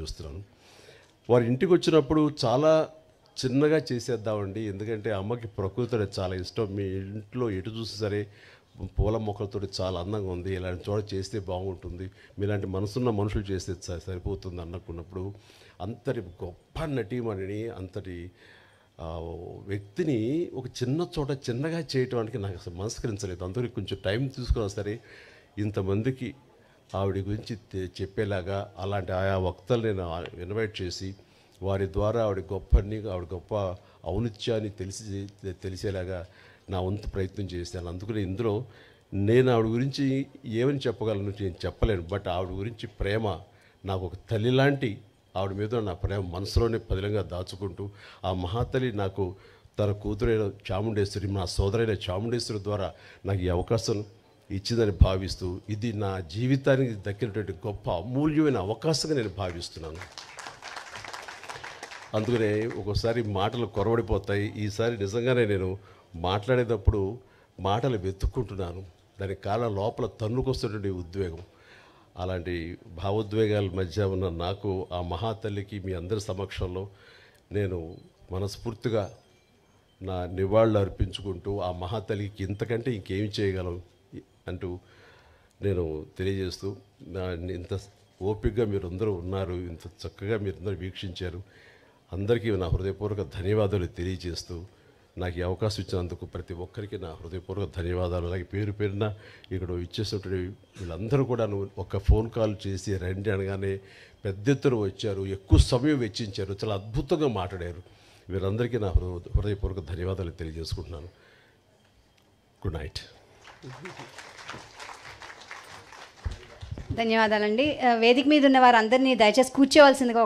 తెలియజేస్తున్నాను. వారి ఇంటికి వచ్చినప్పుడు చాలా చిన్నగా చేసేద్దామండి, ఎందుకంటే అమ్మకి ప్రకృతి అంటే చాలా ఇష్టం. మీ ఇంట్లో ఎటు చూసి సరే పూల మొక్కలతో చాలా అందంగా ఉంది, ఇలాంటి చోట చేస్తే బాగుంటుంది, మీలాంటి మనసున్న మనుషులు చేస్తే సరిపోతుంది అనుకున్నప్పుడు అంతటి గొప్ప నటీమణిని, అంతటి వ్యక్తిని ఒక చిన్న చోట చిన్నగా చేయటానికి నాకు అసలు మనస్కరించలేదు. అందుకని కొంచెం టైం తీసుకున్నా సరే ఇంతమందికి ఆవిడ గురించి చెప్పేలాగా అలాంటి ఆయా వక్తలు నేను ఇన్వైట్ చేసి వారి ద్వారా ఆవిడ గొప్ప ఔన్నత్యాన్ని తెలిసేలాగా నా వంతు ప్రయత్నం చేశాను. అందుకని ఇందులో నేను ఆవిడ గురించి ఏమని చెప్పగలను నేను చెప్పలేను. బట్ ఆవిడ గురించి ప్రేమ నాకు ఒక తల్లి లాంటి ఆవిడ మీద నా ప్రేమ మనసులోనే పదిలంగా దాచుకుంటూ ఆ మహాతల్లి నాకు తన కూతురైన చాముండేశ్వరి, నా సోదరైన చాముండేశ్వరి ద్వారా నాకు ఈ అవకాశం ఇచ్చిందని భావిస్తూ ఇది నా జీవితానికి దక్కినటువంటి గొప్ప అమూల్యమైన అవకాశంగా నేను భావిస్తున్నాను. అందుకనే ఒక్కోసారి మాటలు కొరవడిపోతాయి. ఈసారి నిజంగానే నేను మాట్లాడేటప్పుడు మాటలు వెతుక్కుంటున్నాను. దానికి కారణం లోపల తన్నుకొస్తున్నటువంటి ఉద్వేగం. అలాంటి భావోద్వేగాల మధ్య ఉన్న నాకు ఆ మహాతల్లికి మీ అందరి సమక్షంలో నేను మనస్ఫూర్తిగా నా నివాళులు అర్పించుకుంటూ ఆ మహాతల్లికి ఇంతకంటే ఇంకేమి చేయగలం అంటూ నేను తెలియజేస్తూ, ఇంత ఓపికగా మీరందరూ ఉన్నారు, ఇంత చక్కగా మీరందరూ వీక్షించారు, అందరికీ నా హృదయపూర్వక ధన్యవాదాలు తెలియజేస్తూ నాకు ఈ అవకాశం ఇచ్చినందుకు ప్రతి ఒక్కరికి నా హృదయపూర్వక ధన్యవాదాలు. అలాగే పేరు పేరున ఇక్కడ ఇచ్చేసినటువంటి వీళ్ళందరూ కూడా ఒక ఫోన్ కాల్ చేసి రండి అనగానే పెద్ద ఎత్తున వచ్చారు, ఎక్కువ సమయం వెచ్చించారు, చాలా అద్భుతంగా మాట్లాడారు. వీరందరికీ నా హృదయపూర్వక ధన్యవాదాలు తెలియజేసుకుంటున్నాను. Good night. ధన్యవాదాలండి. వేదిక మీద ఉన్న వారందరినీ దయచేసి కూర్చోవలసిందిగా